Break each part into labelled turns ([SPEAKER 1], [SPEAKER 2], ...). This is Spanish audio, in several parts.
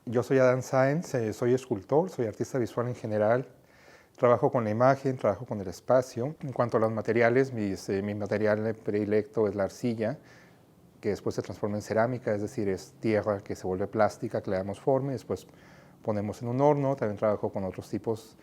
[SPEAKER 1] Yo soy Adán Sáenz, soy escultor, soy artista visual en general. Trabajo con la imagen, trabajo con el espacio. En cuanto a los materiales, mi material predilecto es la arcilla, que después se transforma en cerámica, es decir, es tierra que se vuelve plástica, que le damos forma y después ponemos en un horno. También trabajo con otros tipos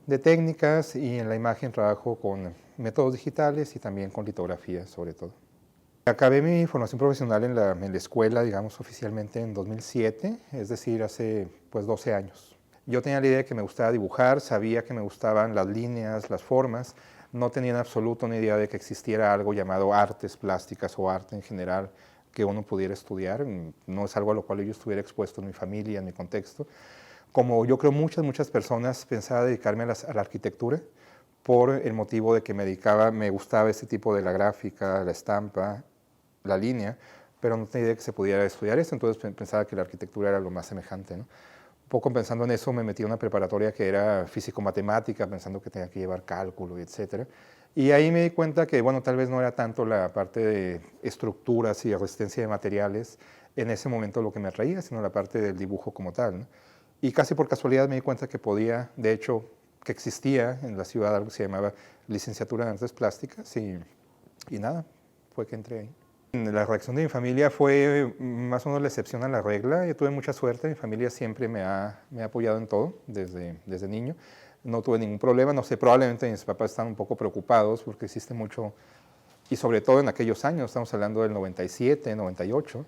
[SPEAKER 1] de técnicas y en la imagen trabajo con métodos digitales y también con litografía sobre todo. Acabé mi formación profesional en la escuela, digamos, oficialmente en 2007, es decir, hace pues 12 años. Yo tenía la idea de que me gustaba dibujar, sabía que me gustaban las líneas, las formas, no tenía en absoluto una idea de que existiera algo llamado artes plásticas o arte en general que uno pudiera estudiar, no es algo a lo cual yo estuviera expuesto en mi familia, en mi contexto. Como yo creo muchas personas, pensaba dedicarme a la arquitectura por el motivo de que me gustaba ese tipo de la gráfica, la estampa, la línea, pero no tenía idea que se pudiera estudiar esto, entonces pensaba que la arquitectura era lo más semejante, ¿no? Un poco pensando en eso me metí a una preparatoria que era físico-matemática, pensando que tenía que llevar cálculo y etcétera. Y ahí me di cuenta que, bueno, tal vez no era tanto la parte de estructuras y resistencia de materiales en ese momento lo que me atraía, sino la parte del dibujo como tal, ¿no? Y casi por casualidad me di cuenta que podía, de hecho, que existía en la ciudad algo que se llamaba Licenciatura en Artes Plásticas y nada, fue que entré ahí. La reacción de mi familia fue más o menos la excepción a la regla. Yo tuve mucha suerte, mi familia siempre me ha apoyado en todo desde niño. No tuve ningún problema, no sé, probablemente mis papás están un poco preocupados porque existe mucho, y sobre todo en aquellos años, estamos hablando del 97, 98,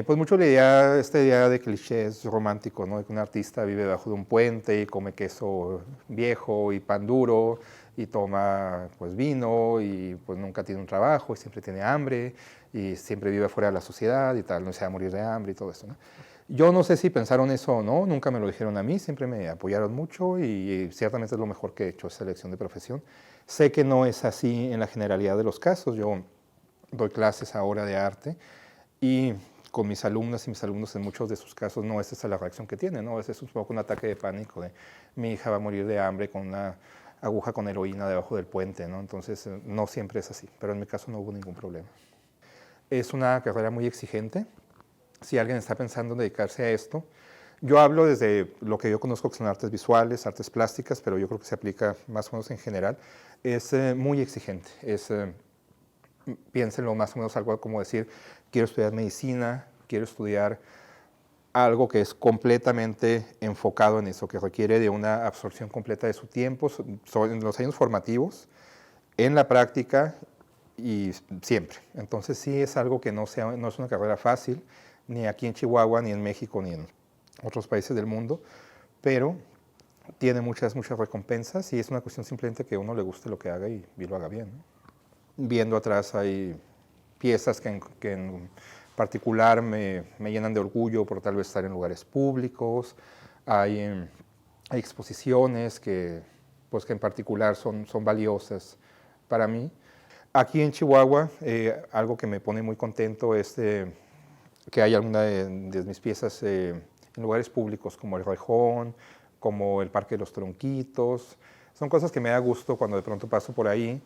[SPEAKER 1] pues mucho esta idea de clichés románticos, ¿no? De que un artista vive debajo de un puente y come queso viejo y pan duro y toma pues vino y pues nunca tiene un trabajo y siempre tiene hambre y siempre vive fuera de la sociedad y tal, no se va a morir de hambre y todo eso, ¿no? Yo no sé si pensaron eso o no, nunca me lo dijeron a mí, siempre me apoyaron mucho y ciertamente es lo mejor que he hecho, esa elección de profesión. Sé que no es así en la generalidad de los casos, yo doy clases ahora de arte y con mis alumnas y mis alumnos en muchos de sus casos no es esa la reacción que tienen, ¿no? Es un poco un ataque de pánico de mi hija va a morir de hambre con una aguja con heroína debajo del puente, ¿no? Entonces no siempre es así, pero en mi caso no hubo ningún problema. Es una carrera muy exigente. Si alguien está pensando en dedicarse a esto, yo hablo desde lo que yo conozco que son artes visuales, artes plásticas, pero yo creo que se aplica más o menos en general. Es muy exigente, piénsenlo más o menos algo como decir, quiero estudiar medicina, quiero estudiar algo que es completamente enfocado en eso, que requiere de una absorción completa de su tiempo, en los años formativos, en la práctica y siempre. Entonces sí es algo que no es una carrera fácil, ni aquí en Chihuahua, ni en México, ni en otros países del mundo, pero tiene muchas recompensas y es una cuestión simplemente que a uno le guste lo que haga y lo haga bien, ¿no? Viendo atrás hay piezas que en particular me llenan de orgullo por tal vez estar en lugares públicos, hay exposiciones pues que en particular son valiosas para mí. Aquí en Chihuahua, algo que me pone muy contento es que hay alguna de mis piezas en lugares públicos como el Rejón, como el Parque de los Tronquitos. Son cosas que me da gusto cuando de pronto paso por ahí.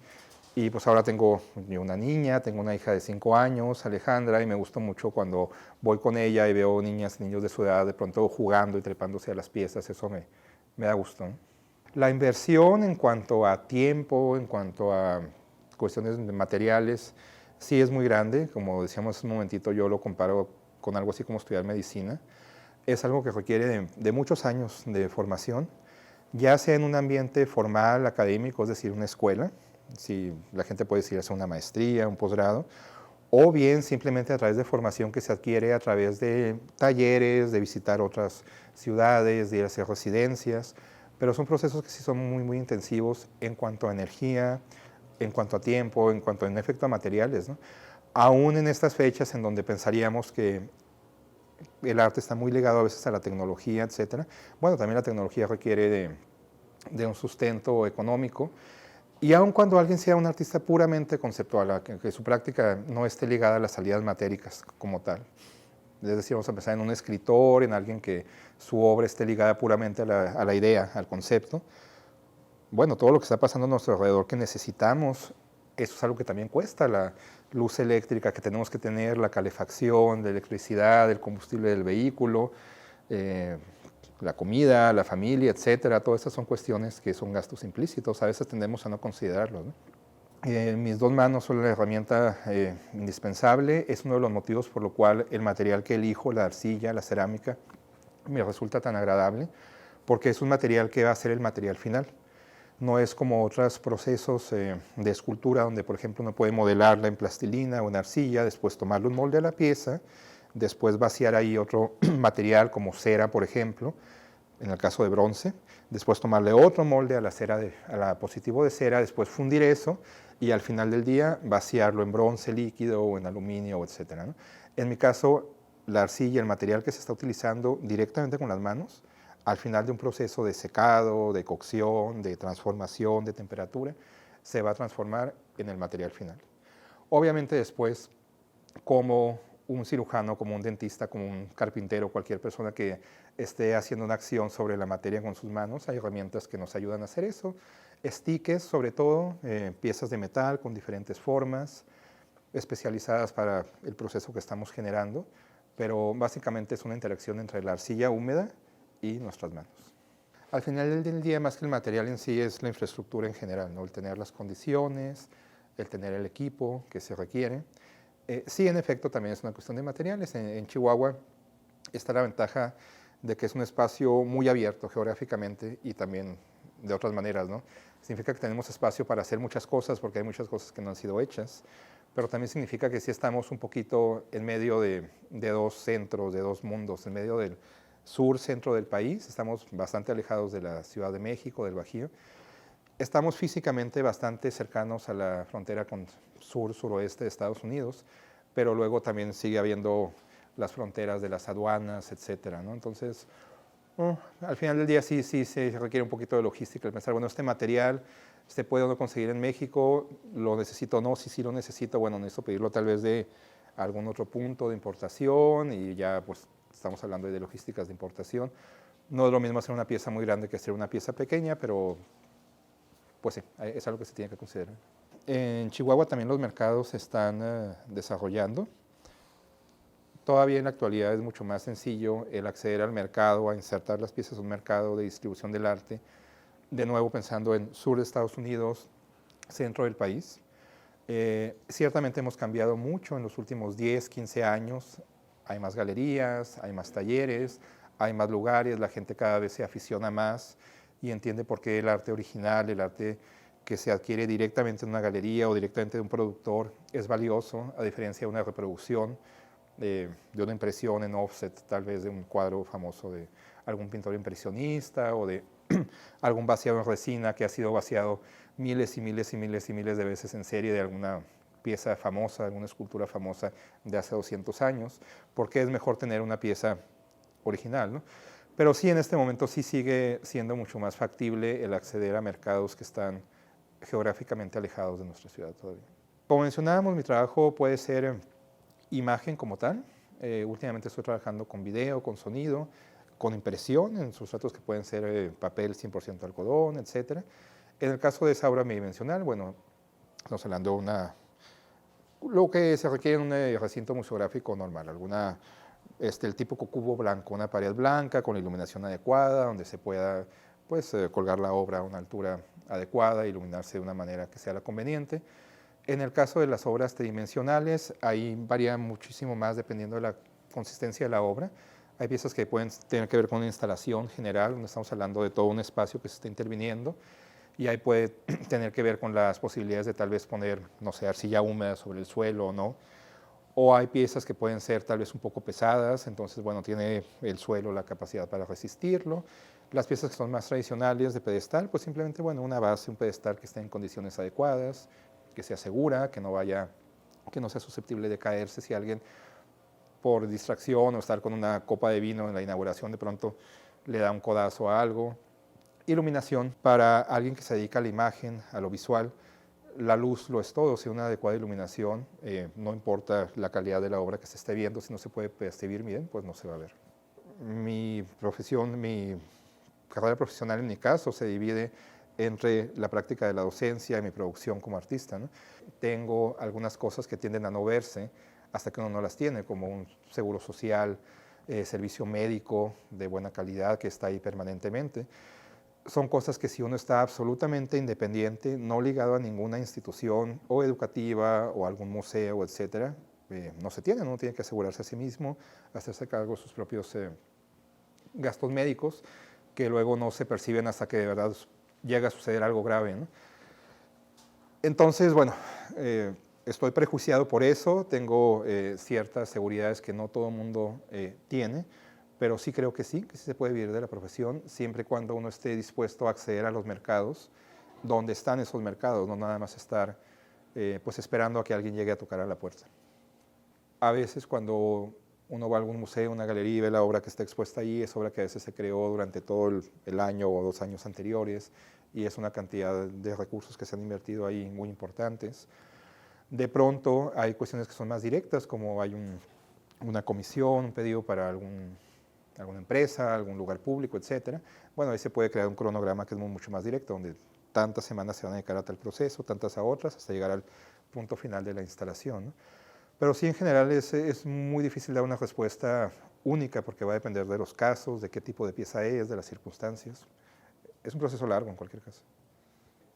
[SPEAKER 1] Y pues ahora tengo una niña, tengo una hija de 5 años, Alejandra, y me gusta mucho cuando voy con ella y veo niñas y niños de su edad de pronto jugando y trepándose a las piezas, eso me da gusto, ¿no? La inversión en cuanto a tiempo, en cuanto a cuestiones de materiales, sí es muy grande. Como decíamos hace un momentito, yo lo comparo con algo así como estudiar medicina. Es algo que requiere de muchos años de formación, ya sea en un ambiente formal, académico, es decir, una escuela, si la gente puede decir hacer una maestría, un posgrado, o bien simplemente a través de formación que se adquiere a través de talleres, de visitar otras ciudades, de ir a hacer residencias, pero son procesos que sí son muy intensivos en cuanto a energía, en cuanto a tiempo, en cuanto en efecto a materiales, ¿no? Aún en estas fechas en donde pensaríamos que el arte está muy ligado a veces a la tecnología, etcétera. Bueno, también la tecnología requiere de un sustento económico. Y aun cuando alguien sea un artista puramente conceptual, que su práctica no esté ligada a las salidas matéricas como tal, es decir, vamos a pensar en un escritor, en alguien que su obra esté ligada puramente a la idea, al concepto, bueno, todo lo que está pasando a nuestro alrededor que necesitamos, eso es algo que también cuesta, la luz eléctrica que tenemos que tener, la calefacción, la electricidad, el combustible del vehículo, eh, la comida, la familia, etcétera. Todas estas son cuestiones que son gastos implícitos. A veces tendemos a no considerarlos, ¿no? Mis dos manos son la herramienta indispensable. Es uno de los motivos por lo cual el material que elijo, la arcilla, la cerámica, me resulta tan agradable, porque es un material que va a ser el material final. No es como otros procesos de escultura donde, por ejemplo, uno puede modelarla en plastilina o en arcilla, después tomarle un molde a la pieza, después vaciar ahí otro material como cera, por ejemplo, en el caso de bronce, después tomarle otro molde a la cera a la positivo de cera, después fundir eso y al final del día vaciarlo en bronce líquido o en aluminio, etcétera, ¿no? En mi caso, la arcilla, el material que se está utilizando directamente con las manos, al final de un proceso de secado, de cocción, de transformación, de temperatura, se va a transformar en el material final. Obviamente después, como un cirujano, como un dentista, como un carpintero, cualquier persona que esté haciendo una acción sobre la materia con sus manos, hay herramientas que nos ayudan a hacer eso. Stickers, sobre todo, piezas de metal con diferentes formas, especializadas para el proceso que estamos generando, pero básicamente es una interacción entre la arcilla húmeda y nuestras manos. Al final del día, más que el material en sí, es la infraestructura en general, ¿no? El tener las condiciones, el tener el equipo que se requiere. Sí, en efecto, también es una cuestión de materiales. En Chihuahua está la ventaja de que es un espacio muy abierto geográficamente y también de otras maneras, ¿no? Significa que tenemos espacio para hacer muchas cosas porque hay muchas cosas que no han sido hechas, pero también significa que sí estamos un poquito en medio de dos centros, de dos mundos, en medio del sur, centro del país. Estamos bastante alejados de la Ciudad de México, del Bajío. Estamos físicamente bastante cercanos a la frontera con sur, suroeste de Estados Unidos, pero luego también sigue habiendo las fronteras de las aduanas, etcétera, ¿no? Entonces, al final del día sí se requiere un poquito de logística, el pensar, bueno, este material se puede o no conseguir en México, lo necesito o no, si lo necesito, bueno, necesito pedirlo tal vez de algún otro punto de importación y ya pues estamos hablando de logísticas de importación. No es lo mismo hacer una pieza muy grande que hacer una pieza pequeña, pero pues sí, es algo que se tiene que considerar. En Chihuahua también los mercados se están desarrollando. Todavía en la actualidad es mucho más sencillo el acceder al mercado, a insertar las piezas en un mercado de distribución del arte, de nuevo pensando en sur de Estados Unidos, centro del país. Ciertamente hemos cambiado mucho en los últimos 10, 15 años. Hay más galerías, hay más talleres, hay más lugares, la gente cada vez se aficiona más y entiende por qué el arte original, el arte que se adquiere directamente en una galería o directamente de un productor es valioso, a diferencia de una reproducción, de una impresión en offset, tal vez de un cuadro famoso de algún pintor impresionista o de algún vaciado en resina que ha sido vaciado miles y miles y miles y miles de veces en serie de alguna pieza famosa, alguna escultura famosa de hace 200 años, porque es mejor tener una pieza original, ¿no? Pero sí, en este momento sí sigue siendo mucho más factible el acceder a mercados que están geográficamente alejados de nuestra ciudad todavía. Como mencionábamos, mi trabajo puede ser imagen como tal. Últimamente estoy trabajando con video, con sonido, con impresión en sustratos que pueden ser papel 100% algodón, etc. En el caso de esa obra bidimensional, bueno, estamos hablando de lo que se requiere en un recinto museográfico normal, el típico cubo blanco, una pared blanca con iluminación adecuada, donde se pueda pues, colgar la obra a una altura adecuada, iluminarse de una manera que sea la conveniente. En el caso de las obras tridimensionales, ahí varía muchísimo más dependiendo de la consistencia de la obra. Hay piezas que pueden tener que ver con una instalación general, donde estamos hablando de todo un espacio que se está interviniendo, y ahí puede tener que ver con las posibilidades de tal vez poner, no sé, arcilla húmeda sobre el suelo o no. O hay piezas que pueden ser tal vez un poco pesadas, entonces, bueno, tiene el suelo la capacidad para resistirlo. Las piezas que son más tradicionales de pedestal, pues simplemente, bueno, una base, un pedestal que esté en condiciones adecuadas, que sea segura, que no sea susceptible de caerse si alguien por distracción o estar con una copa de vino en la inauguración de pronto le da un codazo a algo. Iluminación para alguien que se dedica a la imagen, a lo visual. La luz lo es todo, si una adecuada iluminación, no importa la calidad de la obra que se esté viendo, si no se puede percibir bien, pues no se va a ver. Mi profesión, mi carrera profesional en mi caso se divide entre la práctica de la docencia y mi producción como artista, ¿no? Tengo algunas cosas que tienden a no verse hasta que uno no las tiene, como un seguro social, servicio médico de buena calidad que está ahí permanentemente. Son cosas que si uno está absolutamente independiente, no ligado a ninguna institución o educativa o algún museo, etcétera, no se tiene, uno tiene que asegurarse a sí mismo, hacerse cargo de sus propios gastos médicos, que luego no se perciben hasta que de verdad llega a suceder algo grave, ¿no? Entonces, bueno, estoy prejuiciado por eso, tengo ciertas seguridades que no todo el mundo tiene, pero sí creo que sí se puede vivir de la profesión, siempre y cuando uno esté dispuesto a acceder a los mercados, donde están esos mercados, no nada más estar pues esperando a que alguien llegue a tocar a la puerta. A veces cuando uno va a algún museo, una galería y ve la obra que está expuesta ahí, es obra que a veces se creó durante todo el año o 2 años anteriores, y es una cantidad de recursos que se han invertido ahí muy importantes. De pronto hay cuestiones que son más directas, como hay una comisión, un pedido para alguna empresa, algún lugar público, etc. Bueno, ahí se puede crear un cronograma que es mucho más directo, donde tantas semanas se van a dedicar a tal proceso, tantas a otras, hasta llegar al punto final de la instalación, ¿no? Pero sí, en general es muy difícil dar una respuesta única porque va a depender de los casos, de qué tipo de pieza es, de las circunstancias. Es un proceso largo en cualquier caso.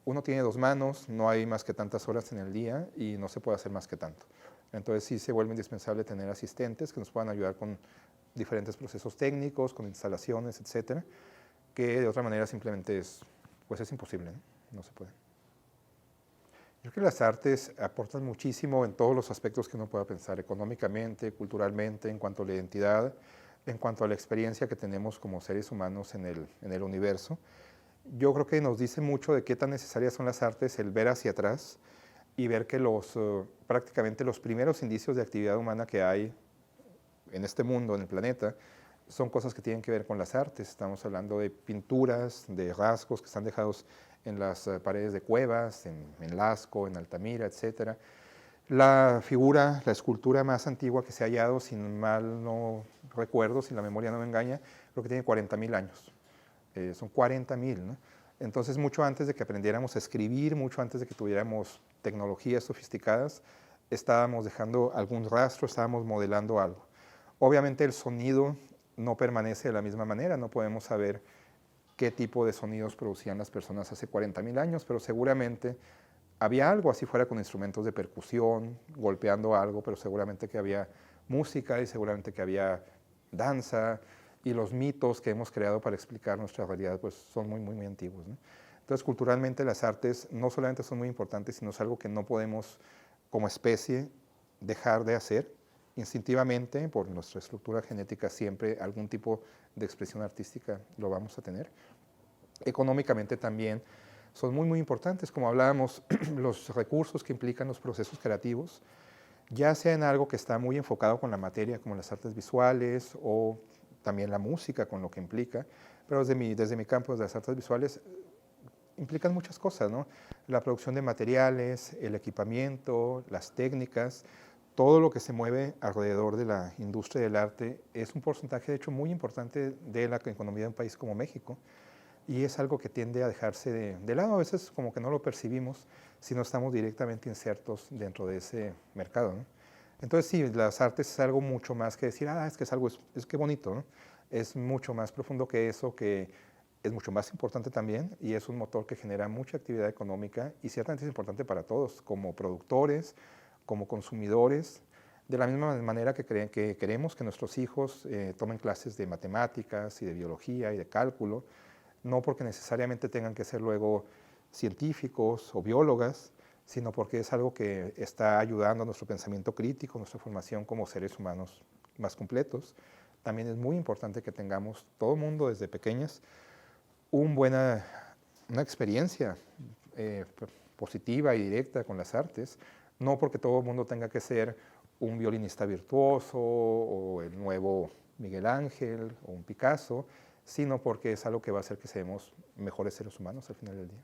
[SPEAKER 1] Uno tiene 2 manos, no hay más que tantas horas en el día y no se puede hacer más que tanto. Entonces sí se vuelve indispensable tener asistentes que nos puedan ayudar con diferentes procesos técnicos, con instalaciones, etcétera, que de otra manera simplemente es imposible, ¿no? No se puede. Yo creo que las artes aportan muchísimo en todos los aspectos que uno pueda pensar, económicamente, culturalmente, en cuanto a la identidad, en cuanto a la experiencia que tenemos como seres humanos en el universo. Yo creo que nos dice mucho de qué tan necesarias son las artes el ver hacia atrás y ver que prácticamente los primeros indicios de actividad humana que hay en este mundo, en el planeta, son cosas que tienen que ver con las artes. Estamos hablando de pinturas, de rasgos que están dejados en las paredes de cuevas, en Lasco, en Altamira, etc. La figura, la escultura más antigua que se ha hallado, si mal no recuerdo, si la memoria no me engaña, creo que tiene 40.000 años. Son 40.000, ¿no? Entonces, mucho antes de que aprendiéramos a escribir, mucho antes de que tuviéramos tecnologías sofisticadas, estábamos dejando algún rastro, estábamos modelando algo. Obviamente el sonido no permanece de la misma manera, no podemos saber qué tipo de sonidos producían las personas hace 40.000 años, pero seguramente había algo, así fuera con instrumentos de percusión, golpeando algo, pero seguramente que había música y seguramente que había danza, y los mitos que hemos creado para explicar nuestra realidad pues son muy, muy, muy antiguos, ¿no? Entonces, culturalmente las artes no solamente son muy importantes, sino es algo que no podemos como especie dejar de hacer. Instintivamente, por nuestra estructura genética, siempre algún tipo de expresión artística lo vamos a tener. Económicamente también son muy, muy importantes, como hablábamos, los recursos que implican los procesos creativos, ya sea en algo que está muy enfocado con la materia, como las artes visuales, o también la música, con lo que implica, pero desde mi campo, desde las artes visuales, implican muchas cosas, ¿no? La producción de materiales, el equipamiento, las técnicas, todo lo que se mueve alrededor de la industria del arte es un porcentaje, de hecho, muy importante de la economía de un país como México, y es algo que tiende a dejarse de lado, a veces como que no lo percibimos si no estamos directamente insertos dentro de ese mercado, ¿no? Entonces sí, las artes es algo mucho más que decir, es que es algo, es que bonito, ¿no? Es mucho más profundo que eso, que es mucho más importante también, y es un motor que genera mucha actividad económica y ciertamente es importante para todos, como productores, como consumidores, de la misma manera que queremos que nuestros hijos tomen clases de matemáticas y de biología y de cálculo, no porque necesariamente tengan que ser luego científicos o biólogas, sino porque es algo que está ayudando a nuestro pensamiento crítico, nuestra formación como seres humanos más completos. También es muy importante que tengamos todo el mundo desde pequeños una experiencia positiva y directa con las artes, no porque todo el mundo tenga que ser un violinista virtuoso o el nuevo Miguel Ángel o un Picasso, sino porque es algo que va a hacer que seamos mejores seres humanos al final del día.